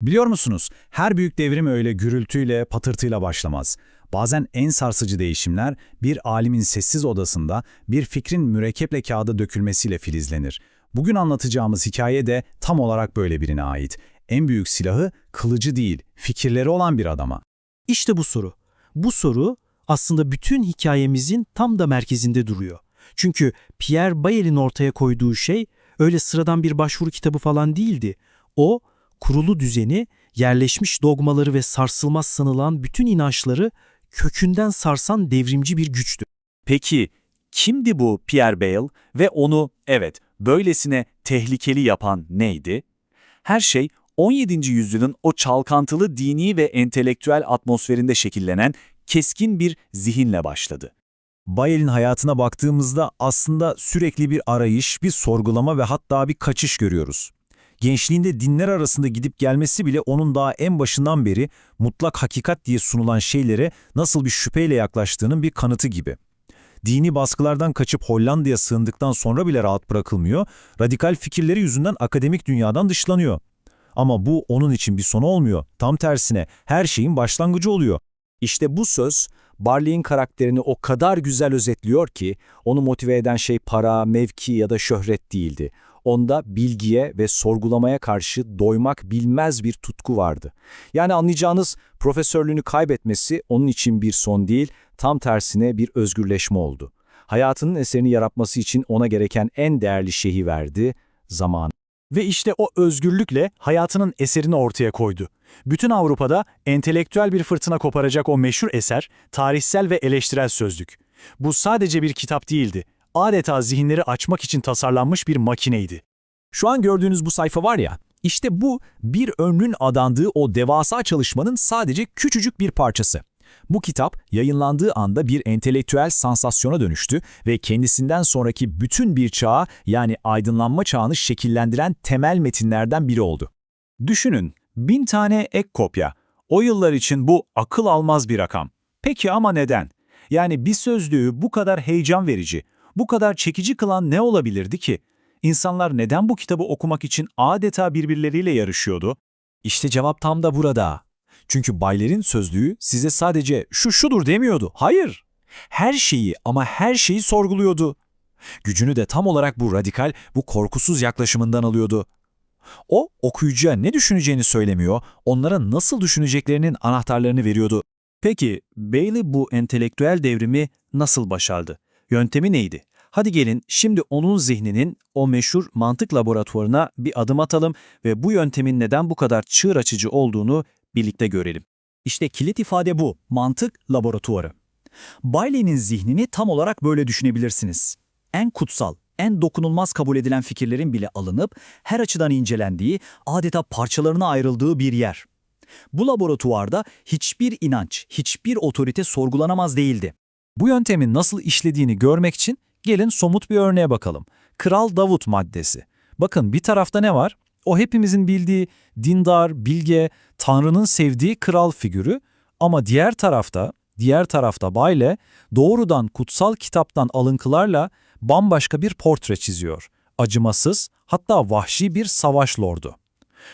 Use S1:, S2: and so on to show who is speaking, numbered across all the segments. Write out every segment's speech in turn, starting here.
S1: Biliyor musunuz, her büyük devrim öyle gürültüyle, patırtıyla başlamaz. Bazen en sarsıcı değişimler bir alimin sessiz odasında bir fikrin mürekkeple kağıda dökülmesiyle filizlenir. Bugün anlatacağımız hikaye de tam olarak böyle birine ait. En büyük silahı kılıcı değil, fikirleri olan bir adama.
S2: İşte bu soru. Bu soru aslında bütün hikayemizin tam da merkezinde duruyor. Çünkü Pierre Bayer'in ortaya koyduğu şey öyle sıradan bir başvuru kitabı falan değildi. O, kurulu düzeni, yerleşmiş dogmaları ve sarsılmaz sanılan bütün inançları kökünden sarsan devrimci bir güçtü.
S3: Peki kimdi bu Pierre Bayle ve onu, evet, böylesine tehlikeli yapan neydi? Her şey 17. yüzyılın o çalkantılı dini ve entelektüel atmosferinde şekillenen keskin bir zihinle başladı.
S1: Bayel'in hayatına baktığımızda aslında sürekli bir arayış, bir sorgulama ve hatta bir kaçış görüyoruz. Gençliğinde dinler arasında gidip gelmesi bile onun daha en başından beri mutlak hakikat diye sunulan şeylere nasıl bir şüpheyle yaklaştığının bir kanıtı gibi. Dini baskılardan kaçıp Hollanda'ya sığındıktan sonra bile rahat bırakılmıyor, radikal fikirleri yüzünden akademik dünyadan dışlanıyor. Ama bu onun için bir sonu olmuyor, tam tersine her şeyin başlangıcı oluyor.
S4: İşte bu söz, Barley'in karakterini o kadar güzel özetliyor ki, onu motive eden şey para, mevki ya da şöhret değildi. Onda bilgiye ve sorgulamaya karşı doymak bilmez bir tutku vardı. Yani anlayacağınız, profesörlüğünü kaybetmesi onun için bir son değil, tam tersine bir özgürleşme oldu. Hayatının eserini yaratması için ona gereken en değerli şeyi verdi, zaman.
S3: Ve işte o özgürlükle hayatının eserini ortaya koydu. Bütün Avrupa'da entelektüel bir fırtına koparacak o meşhur eser, tarihsel ve eleştirel sözlük. Bu sadece bir kitap değildi. Adeta zihinleri açmak için tasarlanmış bir makineydi.
S4: Şu an gördüğünüz bu sayfa var ya, işte bu bir ömrün adandığı o devasa çalışmanın sadece küçücük bir parçası. Bu kitap yayınlandığı anda bir entelektüel sansasyona dönüştü ve kendisinden sonraki bütün bir çağı, yani aydınlanma çağını şekillendiren temel metinlerden biri oldu.
S3: Düşünün, 1000 tane ek kopya. O yıllar için bu akıl almaz bir rakam. Peki ama neden? Yani bir sözlüğü bu kadar heyecan verici, bu kadar çekici kılan ne olabilirdi ki? İnsanlar neden bu kitabı okumak için adeta birbirleriyle yarışıyordu?
S4: İşte cevap tam da burada. Çünkü Bayler'in sözlüğü size sadece şu şudur demiyordu. Hayır. Her şeyi ama her şeyi sorguluyordu. Gücünü de tam olarak bu radikal, bu korkusuz yaklaşımından alıyordu. O, okuyucuya ne düşüneceğini söylemiyor, onlara nasıl düşüneceklerinin anahtarlarını veriyordu.
S3: Peki, Bailey bu entelektüel devrimi nasıl başardı? Yöntemi neydi? Hadi gelin şimdi onun zihninin o meşhur mantık laboratuvarına bir adım atalım ve bu yöntemin neden bu kadar çığır açıcı olduğunu birlikte görelim.
S5: İşte kilit ifade bu, mantık laboratuvarı. Bailey'nin zihnini tam olarak böyle düşünebilirsiniz. En kutsal, en dokunulmaz kabul edilen fikirlerin bile alınıp her açıdan incelendiği, adeta parçalarına ayrıldığı bir yer. Bu laboratuvarda hiçbir inanç, hiçbir otorite sorgulanamaz değildi.
S4: Bu yöntemin nasıl işlediğini görmek için gelin somut bir örneğe bakalım. Kral Davut maddesi. Bakın bir tarafta ne var? O hepimizin bildiği dindar, bilge, Tanrı'nın sevdiği kral figürü, ama diğer tarafta Bayle doğrudan kutsal kitaptan alıntılarla bambaşka bir portre çiziyor. Acımasız, hatta vahşi bir savaş lordu.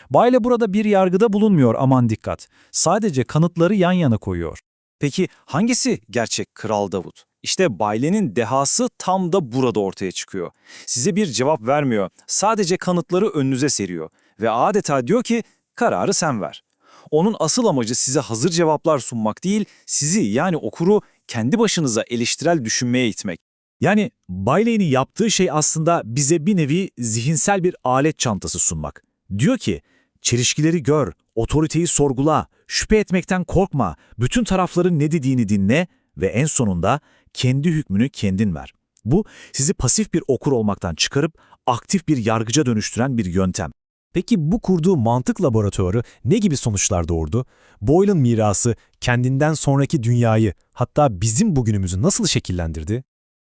S4: Bayle burada bir yargıda bulunmuyor, aman dikkat. Sadece kanıtları yan yana koyuyor.
S3: Peki hangisi gerçek Kral Davut? İşte Bayle'nin dehası tam da burada ortaya çıkıyor. Size bir cevap vermiyor, sadece kanıtları önünüze seriyor. Ve adeta diyor ki, kararı sen ver. Onun asıl amacı size hazır cevaplar sunmak değil, sizi yani okuru kendi başınıza eleştirel düşünmeye itmek. Yani Bailey'nin yaptığı şey aslında bize bir nevi zihinsel bir alet çantası sunmak. Diyor ki, çelişkileri gör, otoriteyi sorgula, şüphe etmekten korkma, bütün tarafların ne dediğini dinle ve en sonunda kendi hükmünü kendin ver. Bu, sizi pasif bir okur olmaktan çıkarıp aktif bir yargıca dönüştüren bir yöntem.
S6: Peki bu kurduğu mantık laboratuvarı ne gibi sonuçlar doğurdu? Boyle'ın mirası kendinden sonraki dünyayı, hatta bizim bugünümüzü nasıl şekillendirdi?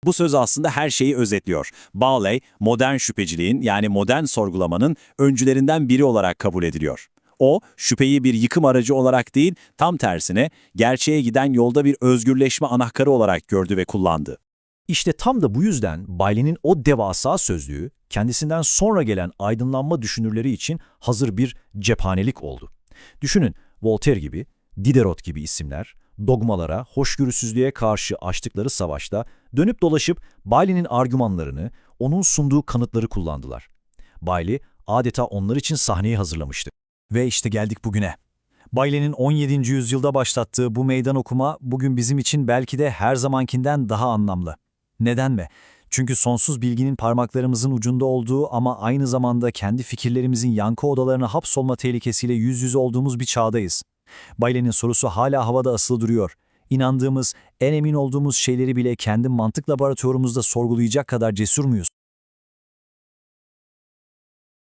S3: Bu söz aslında her şeyi özetliyor. Bailey, modern şüpheciliğin yani modern sorgulamanın öncülerinden biri olarak kabul ediliyor. O, şüpheyi bir yıkım aracı olarak değil, tam tersine gerçeğe giden yolda bir özgürleşme anahtarı olarak gördü ve kullandı.
S4: İşte tam da bu yüzden Bailey'nin o devasa sözlüğü kendisinden sonra gelen aydınlanma düşünürleri için hazır bir cephanelik oldu. Düşünün, Voltaire gibi, Diderot gibi isimler, dogmalara, hoşgörüsüzlüğe karşı açtıkları savaşta dönüp dolaşıp Bailey'nin argümanlarını, onun sunduğu kanıtları kullandılar. Bailey adeta onlar için sahneyi hazırlamıştı. Ve işte geldik bugüne. Bailey'nin 17. yüzyılda başlattığı bu meydan okuma bugün bizim için belki de her zamankinden daha anlamlı. Neden mi? Çünkü sonsuz bilginin parmaklarımızın ucunda olduğu ama aynı zamanda kendi fikirlerimizin yankı odalarına hapsolma tehlikesiyle yüz yüze olduğumuz bir çağdayız. Bailey'nin sorusu hala havada asılı duruyor. İnandığımız, en emin olduğumuz şeyleri bile kendi mantık laboratuvarımızda sorgulayacak kadar cesur muyuz?